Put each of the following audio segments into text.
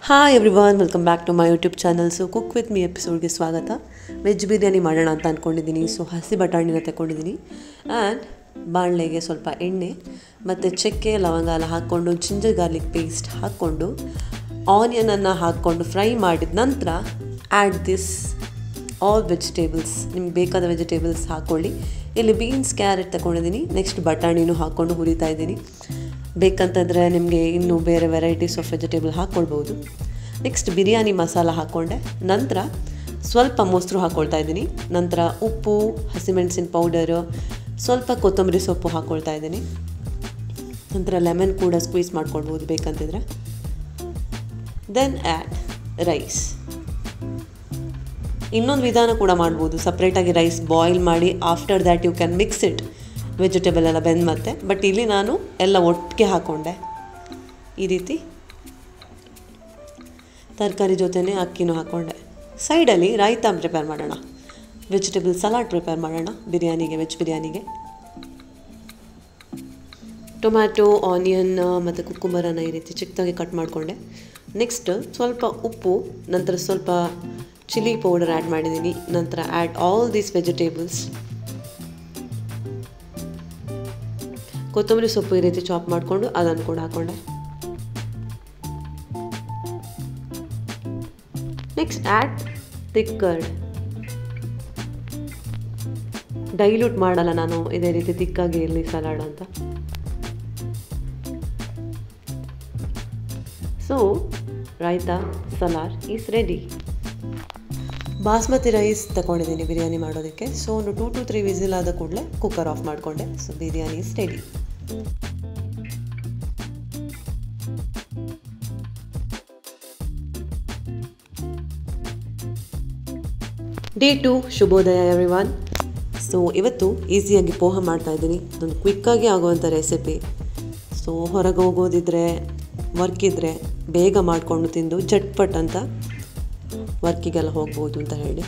Hi everyone, welcome back to my YouTube channel. So cook with me ಎಪಿಸೋಡ್ಗೆ ಸ್ವಾಗತ. Veg biryani ಮಾಡೋಣ ಅಂತ ಅಂದ್ಕೊಂಡಿದ್ದೀನಿ. ಸೊ ಹಸಿ ಬಟಾಣಿನ ತಗೊಂಡಿದ್ದೀನಿ ಆ್ಯಂಡ್ ಬಾಣಲೆಗೆ ಸ್ವಲ್ಪ ಎಣ್ಣೆ ಮತ್ತು ಚಕ್ಕೆ ಲವಂಗ ಎಲ್ಲ ಹಾಕ್ಕೊಂಡು ಜಿಂಜರ್ ಗಾರ್ಲಿಕ್ ಪೇಸ್ಟ್ ಹಾಕ್ಕೊಂಡು ಆನಿಯನನ್ನು ಹಾಕ್ಕೊಂಡು ಫ್ರೈ ಮಾಡಿದ ನಂತರ ಆ್ಯಡ್ ದಿಸ್ ಆಲ್ ವೆಜಿಟೇಬಲ್ಸ್. ನಿಮ್ಗೆ ಬೇಕಾದ ವೆಜಿಟೇಬಲ್ಸ್ ಹಾಕ್ಕೊಳ್ಳಿ. ಇಲ್ಲಿ ಬೀನ್ಸ್, ಕ್ಯಾರೆಟ್ ತಗೊಂಡಿದ್ದೀನಿ. ನೆಕ್ಸ್ಟ್ ಬಟಾಣಿನೂ ಹಾಕ್ಕೊಂಡು ಹುರಿತಾ ಇದ್ದೀನಿ. ಬೇಕಂತಂದರೆ ನಿಮಗೆ ಇನ್ನೂ ಬೇರೆ ವೆರೈಟೀಸ್ ಆಫ್ ವೆಜಿಟೇಬಲ್ ಹಾಕ್ಕೊಳ್ಬೋದು. ನೆಕ್ಸ್ಟ್ ಬಿರಿಯಾನಿ ಮಸಾಲ ಹಾಕ್ಕೊಂಡೆ. ನಂತರ ಸ್ವಲ್ಪ ಮೊಸರು ಹಾಕ್ಕೊಳ್ತಾ ಇದ್ದೀನಿ. ನಂತರ ಉಪ್ಪು, ಹಸಿಮೆಣಸಿನ ಪೌಡರು, ಸ್ವಲ್ಪ ಕೊತ್ತಂಬರಿ ಸೊಪ್ಪು ಹಾಕ್ಕೊಳ್ತಾ ಇದ್ದೀನಿ. ನಂತರ ಲೆಮನ್ ಕೂಡ ಸ್ಕ್ವೀಸ್ ಮಾಡ್ಕೊಳ್ಬೋದು ಬೇಕಂತಿದ್ರೆ. Then add rice. ಇನ್ನೊಂದು ವಿಧಾನ ಕೂಡ ಮಾಡ್ಬೋದು, ಸಪ್ರೇಟಾಗಿ ರೈಸ್ ಬಾಯ್ಲ್ ಮಾಡಿ after that you can mix it, vegetable ಎಲ್ಲ ಬೆಂದು ಮತ್ತೆ. ಬಟ್ ಇಲ್ಲಿ ನಾನು ಎಲ್ಲ ಒಟ್ಟಿಗೆ ಹಾಕ್ಕೊಂಡೆ. ಈ ರೀತಿ ತರಕಾರಿ ಜೊತೆನೇ ಅಕ್ಕಿನೂ ಹಾಕ್ಕೊಂಡೆ. ಸೈಡಲ್ಲಿ ರಾಯ್ತಾ ಪ್ರಿಪೇರ್ ಮಾಡೋಣ, ವೆಜಿಟೇಬಲ್ ಸಲಾಡ್ ಪ್ರಿಪೇರ್ ಮಾಡೋಣ ಬಿರಿಯಾನಿಗೆ, ವೆಜ್ ಬಿರಿಯಾನಿಗೆ. ಟೊಮ್ಯಾಟೊ, ಆನಿಯನ್ ಮತ್ತು ಕುಕ್ಕುಂಬರನ್ನು ಈ ರೀತಿ ಚಿಕ್ಕದಾಗಿ ಕಟ್ ಮಾಡಿಕೊಂಡೆ. ನೆಕ್ಸ್ಟ್ ಸ್ವಲ್ಪ ಉಪ್ಪು, ನಂತರ ಸ್ವಲ್ಪ ಚಿಲ್ಲಿ ಪೌಡರ್ ಆ್ಯಡ್ ಮಾಡಿದ್ದೀನಿ. ನಂತರ ಆ್ಯಡ್ ಆಲ್ ದೀಸ್ ವೆಜಿಟೇಬಲ್ಸ್. ಕೊತ್ತಂಬರಿ ಸೊಪ್ಪು ಈ ರೀತಿ ಚಾಪ್ ಮಾಡಿಕೊಂಡು ಅದನ್ನು ಕೂಡ ಹಾಕ್ಕೊಂಡೆ. Next add thick curd. Dilute ಮಾಡಲ್ಲ ನಾನು, ಇದೇ ರೀತಿ ತಿಕ್ಕಾಗಿ ಇರಲಿ ಸಲಾಡ್ ಅಂತ. So raita salad is ready. Basmati rice ತಗೊಂಡಿದ್ದೀನಿ ಬಿರಿಯಾನಿ ಮಾಡೋದಕ್ಕೆ. ಸೊ ಒಂದು 2 to 3 ವಿಸಿಲ್ ಆದ ಕೂಡಲೇ ಕುಕ್ಕರ್ ಆಫ್ ಮಾಡಿಕೊಂಡೆ. So biryani is ready. Day 2 ಶುಭೋದಯ ಎವ್ರಿವಾನ್. ಸೊ ಇವತ್ತು ಈಸಿಯಾಗಿ ಪೋಹ ಮಾಡ್ತಾಯಿದ್ದೀನಿ. ಅದೊಂದು ಕ್ವಿಕ್ಕಾಗಿ ಆಗುವಂಥ ರೆಸಿಪಿ. ಸೊ ಹೊರಗೆ ಹೋಗೋದಿದ್ರೆ, ವರ್ಕ್ ಇದ್ದರೆ ಬೇಗ ಮಾಡಿಕೊಂಡು ತಿಂದು ಜಟ್ಪಟ್ ಅಂತ ವರ್ಕಿಗೆಲ್ಲ ಹೋಗ್ಬೋದು ಅಂತ ಹೇಳಿ.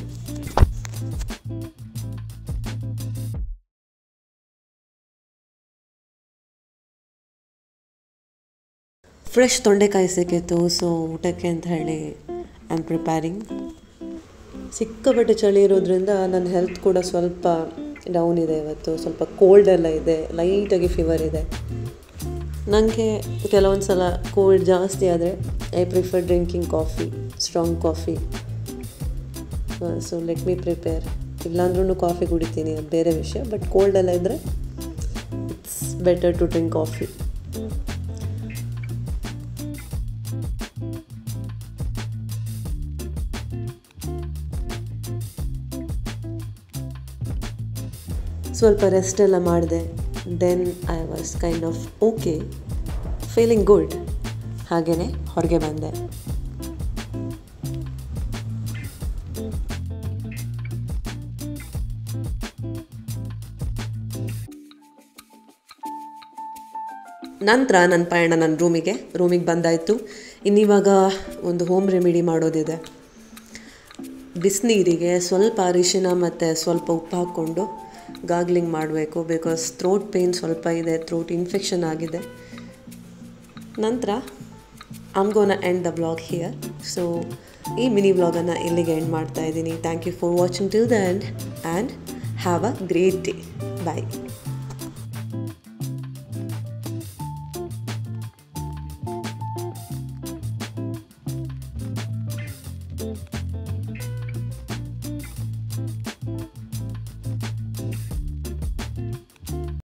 ಫ್ರೆಶ್ ತೊಂಡೆಕಾಯಿ ಸಿಕ್ಕಿತ್ತು. ಸೊ ಊಟಕ್ಕೆ ಅಂತ ಹೇಳಿ ಐ ಆಮ್ ಪ್ರಿಪೇರಿಂಗ್. ಸಿಕ್ಕಾಪಟ್ಟೆ ಚಳಿ ಇರೋದ್ರಿಂದ ನನ್ನ ಹೆಲ್ತ್ ಕೂಡ ಸ್ವಲ್ಪ ಡೌನ್ ಇದೆ ಇವತ್ತು. ಸ್ವಲ್ಪ ಕೋಲ್ಡ್ ಎಲ್ಲ ಇದೆ, ಲೈಟಾಗಿ ಫೀವರ್ ಇದೆ. ನನಗೆ ಕೆಲವೊಂದು ಸಲ ಕೋಲ್ಡ್ ಜಾಸ್ತಿ ಆದರೆ I prefer drinking coffee, strong coffee. So let me prepare. ಇಲ್ಲಾಂದ್ರೂ ಕಾಫಿ ಕುಡಿತೀನಿ, ಅದು ಬೇರೆ ವಿಷಯ. ಬಟ್ ಕೋಲ್ಡ್ ಎಲ್ಲ ಇದ್ದರೆ it's better to drink coffee. ಸ್ವಲ್ಪ ರೆಸ್ಟ್ ಎಲ್ಲ ಮಾಡಿದೆ. Then I was kind of okay, feeling good. ಹಾಗೆಯೇ ಹೊರಗೆ ಬಂದೆ. ನಂತರ ನನ್ನ ಪಯಣ ನನ್ನ ರೂಮಿಗೆ ಬಂದಾಯಿತು. ಇನ್ನಿವಾಗ ಒಂದು ಹೋಮ್ ರೆಮಿಡಿ ಮಾಡೋದಿದೆ. ಬಿಸಿನೀರಿಗೆ ಸ್ವಲ್ಪ ಅರಿಶಿನ ಮತ್ತು ಸ್ವಲ್ಪ ಉಪ್ಪು ಹಾಕ್ಕೊಂಡು ಗಾಗ್ಲಿಂಗ್ ಮಾಡಬೇಕು. ಬಿಕಾಸ್ ಥ್ರೋಟ್ ಪೇಯ್ನ್ ಸ್ವಲ್ಪ ಇದೆ, ಥ್ರೋಟ್ ಇನ್ಫೆಕ್ಷನ್ ಆಗಿದೆ. ನಂತರ I am gonna end the blog here. So ಈ ಮಿನಿ ಬ್ಲಾಗನ್ನು ಇಲ್ಲಿಗೆ ಎಂಡ್ ಮಾಡ್ತಾ ಇದ್ದೀನಿ. Thank you for watching till the end and have a great day. Bye.